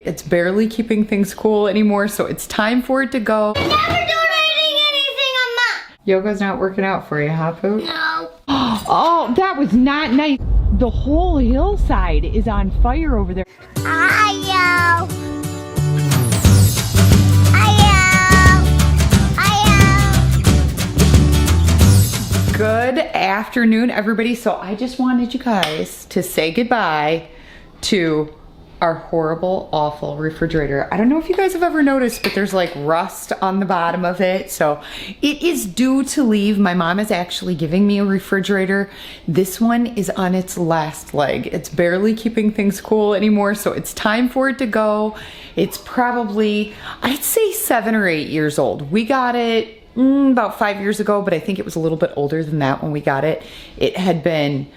It's barely keeping things cool anymore, so it's time for it to go. I'm never donating anything on mom. Yoga's not working out for you, huh, Poop? No. Oh, that was not nice. The whole hillside is on fire over there. Ayo. Good afternoon, everybody. So I just wanted you guys to say goodbye to our horrible, awful refrigerator. I don't know if you guys have ever noticed, but there's like rust on the bottom of it. So it is due to leave. My mom is actually giving me a refrigerator. This one is on its last leg. It's barely keeping things cool anymore. So it's time for it to go. It's probably, I'd say 7 or 8 years old. We got it about 5 years ago, but I think it was a little bit older than that when we got it. It had been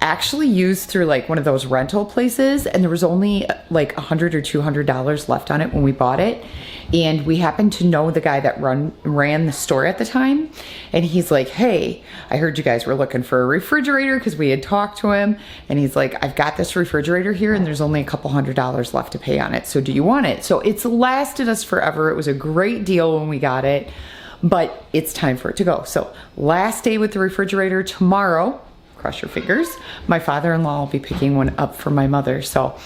actually used through like one of those rental places, and there was only like $100 or $200 left on it when we bought it. And we happened to know the guy that ran the store at the time, and he's like, hey, I heard you guys were looking for a refrigerator, because we had talked to him, and he's like, I've got this refrigerator here and there's only a couple $100 left to pay on it, so do you want it? So it's lasted us forever. It was a great deal when we got it, but it's time for it to go. So last day with the refrigerator. Tomorrow, cross your fingers, my father-in-law will be picking one up for my mother. So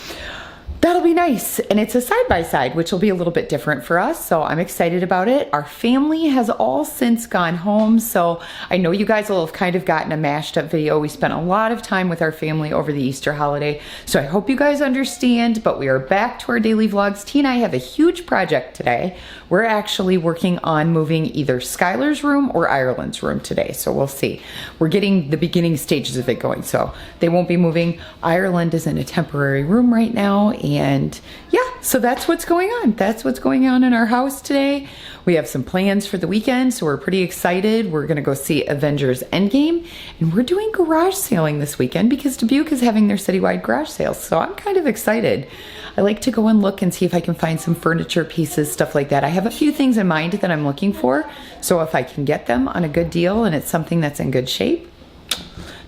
that'll be nice. And it's a side-by-side, which will be a little bit different for us. So I'm excited about it. Our family has all since gone home. So I know you guys will have kind of gotten a mashed up video. We spent a lot of time with our family over the Easter holiday. So I hope you guys understand, but we are back to our daily vlogs. T and I have a huge project today. We're actually working on moving either Skylur's room or Ireland's room today. So we'll see. We're getting the beginning stages of it going. So they won't be moving. Ireland is in a temporary room right now. And yeah, so that's what's going on. That's what's going on in our house today. We have some plans for the weekend, so we're pretty excited. We're gonna go see Avengers Endgame, and we're doing garage sailing this weekend because Dubuque is having their citywide garage sales. So I'm kind of excited. I like to go and look and see if I can find some furniture pieces, stuff like that. I have a few things in mind that I'm looking for. So if I can get them on a good deal and it's something that's in good shape,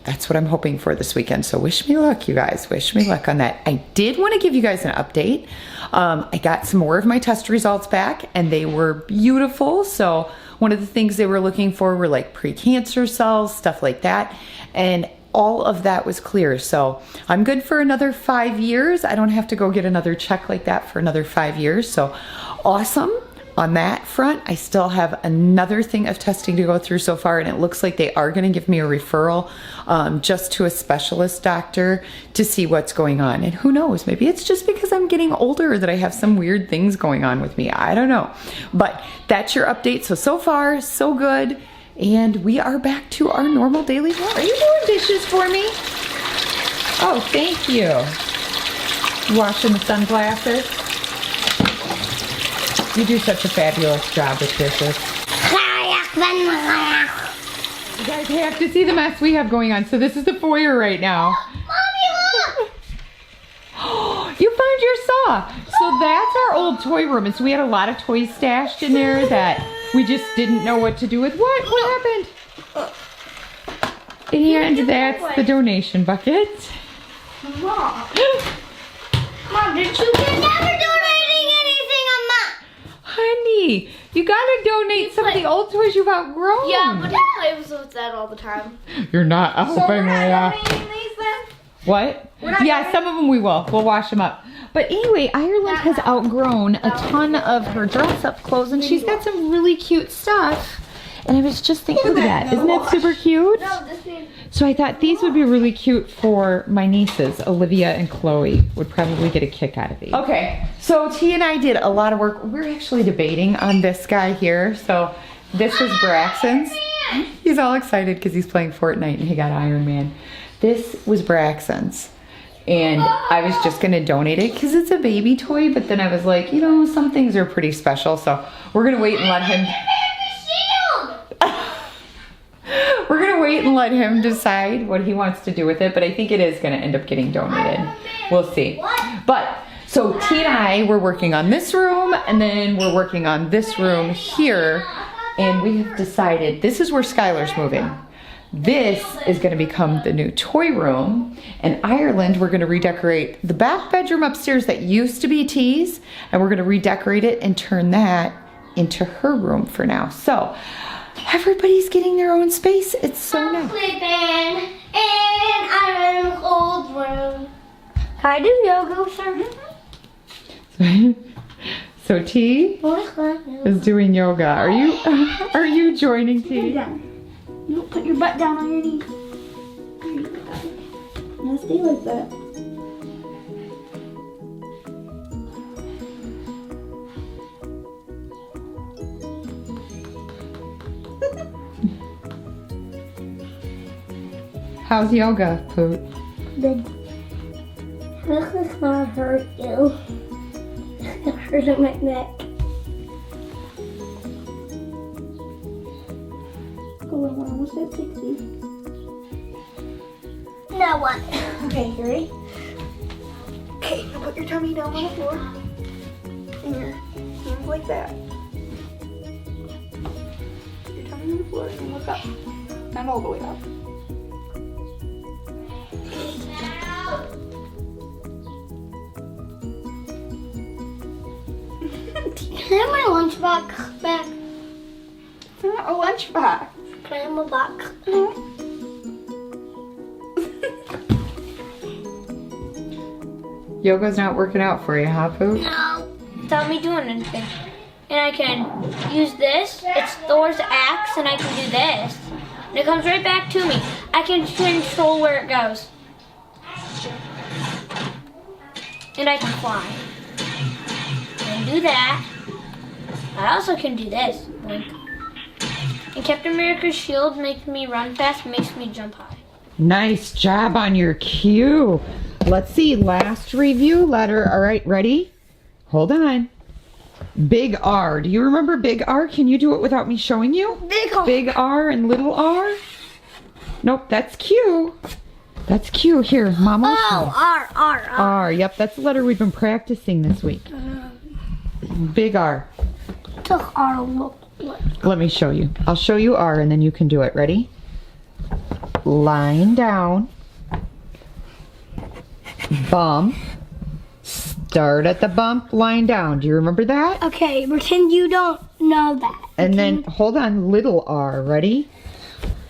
that's what I'm hoping for this weekend. So wish me luck, you guys. Wish me luck on that. I did want to give you guys an update. I got some more of my test results back, and they were beautiful. So one of the things they were looking for were like pre-cancer cells, stuff like that. And all of that was clear. So I'm good for another 5 years. I don't have to go get another check like that for another 5 years. So awesome. On that front, I still have another thing of testing to go through so far, and it looks like they are going to give me a referral just to a specialist doctor to see what's going on. And who knows, maybe it's just because I'm getting older that I have some weird things going on with me. I don't know. But that's your update. So far, so good. And we are back to our normal daily vlog. Are you doing dishes for me? Oh, thank you. Washing the sunglasses. You do such a fabulous job with dishes. You guys have to see the mess we have going on. So this is the foyer right now. Mommy, look! You found your saw. So that's our old toy room. And so we had a lot of toys stashed in there that we just didn't know what to do with. What happened? And that's the donation bucket. Mom, did you never donating anything on mom? Honey, you gotta donate some of the old toys you've outgrown. Yeah, but he plays with that all the time. You're not helping Leah. Donating these then? What? Yeah, some of them we will. We'll wash them up. But anyway, Ireland has outgrown a ton of her dress-up clothes, and she's got some really cute stuff. And I was just thinking, look at that. Isn't that super cute? No, this is... So I thought these would be really cute for my nieces, Olivia and Chloe. Would probably get a kick out of these. Okay, so T and I did a lot of work. We're actually debating on this guy here. So this is Braxen's. He's all excited because he's playing Fortnite and he got Iron Man. This was Braxen's. And I was just gonna donate it because it's a baby toy, but then I was like, you know, some things are pretty special. So we're gonna wait and let him... We're gonna wait and let him decide what he wants to do with it, but I think it is gonna end up getting donated. We'll see. But, so T and I were working on this room, and then we're working on this room here, and we have decided this is where Skylur's moving. this is gonna become the new toy room. And Ireland, we're gonna redecorate the back bedroom upstairs that used to be T's, and we're gonna redecorate it and turn that into her room for now. So everybody's getting their own space. It's so nice. Sleeping in Ireland's old room. Can I do yoga, sir? So T is doing yoga. Are you joining T? You put your butt down on your knees. Now stay like that. How's yoga, Poot? Good. This is gonna hurt you. It's gonna hurt my neck. Oh, we're almost at 60. Now what? Okay, you ready? Okay, now put your tummy down on the floor. And your hands like that. Put your tummy on the floor and look up. Not all the way up. Can I have my lunchbox back? It's not a lunchbox. Can I have my box? Yoga's not working out for you, huh, Poot? No. Without me doing anything. And I can use this. It's Thor's axe, and I can do this. And it comes right back to me. I can control where it goes. And I can fly. I can do that. I also can do this. Blink. And Captain America's shield makes me run fast, makes me jump high. Nice job on your cue. Let's see, last review letter. All right, ready? Hold on. Big R. Do you remember big R? Can you do it without me showing you? Big R. Big R and little R? Nope, that's Q. That's Q. Here, Mom will show. R. R. Yep, that's the letter we've been practicing this week. Big R. Does R look like? Let me show you. I'll show you R and then you can do it. Ready? Line down. Bump. Start at the bump, line down. Do you remember that? Okay, pretend you don't know that. And then, hold on, little R. Ready?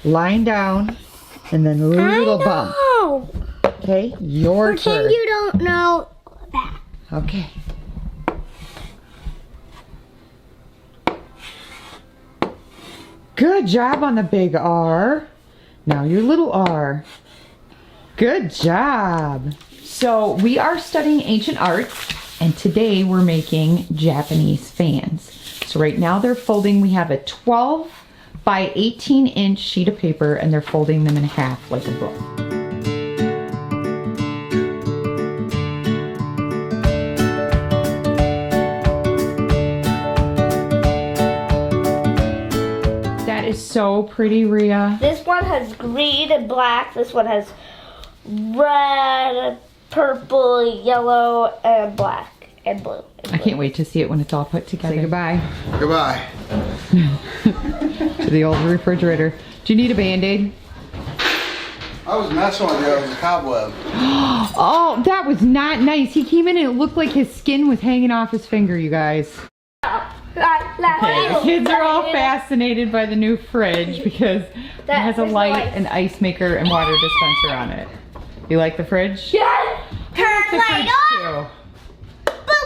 Line down. And then little bump. Oh. Okay, your Pretend turn. you don't know that. Okay. Good job on the big R. Now your little R. Good job. So we are studying ancient arts, and today we're making Japanese fans. So right now they're folding, we have a 12 by 18 inch sheet of paper, and they're folding them in half like a book. That is so pretty, Rhea. This one has green and black. This one has red, purple, yellow, and black, and blue. I can't wait to see it when it's all put together. Say goodbye. Goodbye. To the old refrigerator. Do you need a Band-Aid? I was messing with you. It was a cobweb. Oh, that was not nice. He came in and it looked like his skin was hanging off his finger, you guys. Okay, the kids are all fascinated by the new fridge because it has a light, an ice maker, and water dispenser on it. You like the fridge? Yes! Turn The light fridge on! too.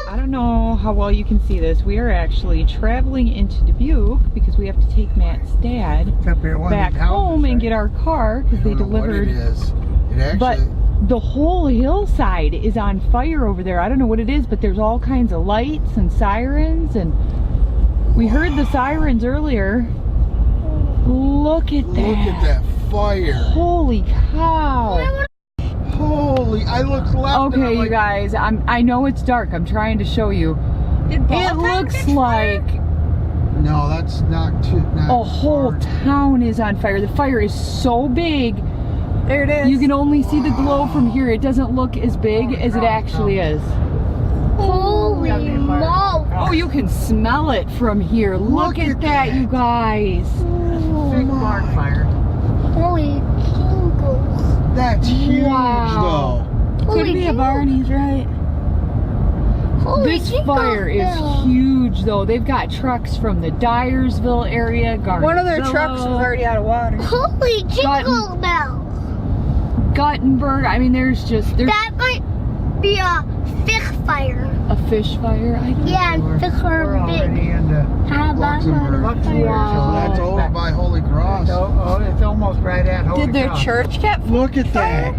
I don't know how well you can see this. We are actually traveling into Dubuque because we have to take Matt's dad back home and get our car because they delivered. It is. It actually. But the whole hillside is on fire over there. I don't know what it is, but there's all kinds of lights and sirens, and we heard the sirens earlier. Look at that. Look at that fire. Holy cow. Holy, I looked left. Okay, and I'm you like, guys, I know it's dark. I'm trying to show you. It looks like no, that's not too. Not a whole town is on fire. The fire is so big. There it is. You can only see the glow from here. It doesn't look as big as it actually is. Holy moly! Oh, you can smell it from here. Look at that, you guys. Big barn fire. Holy jingles. That's huge, Wow. though. Holy Could be a barn, he's right. Holy This jingle fire is bell. huge, though. They've got trucks from the Dyersville area, One of their trucks was already out of water. Holy jingle bell. Guttenberg. I mean, there's That might be a fish fire. a fish fire. I don't Yeah, know. and fish We're are big. already into How about Luxembourg. Luxembourg? Wow. That's over by Holy Cross. It's almost right at Holy Did their Cross. church get Look at that.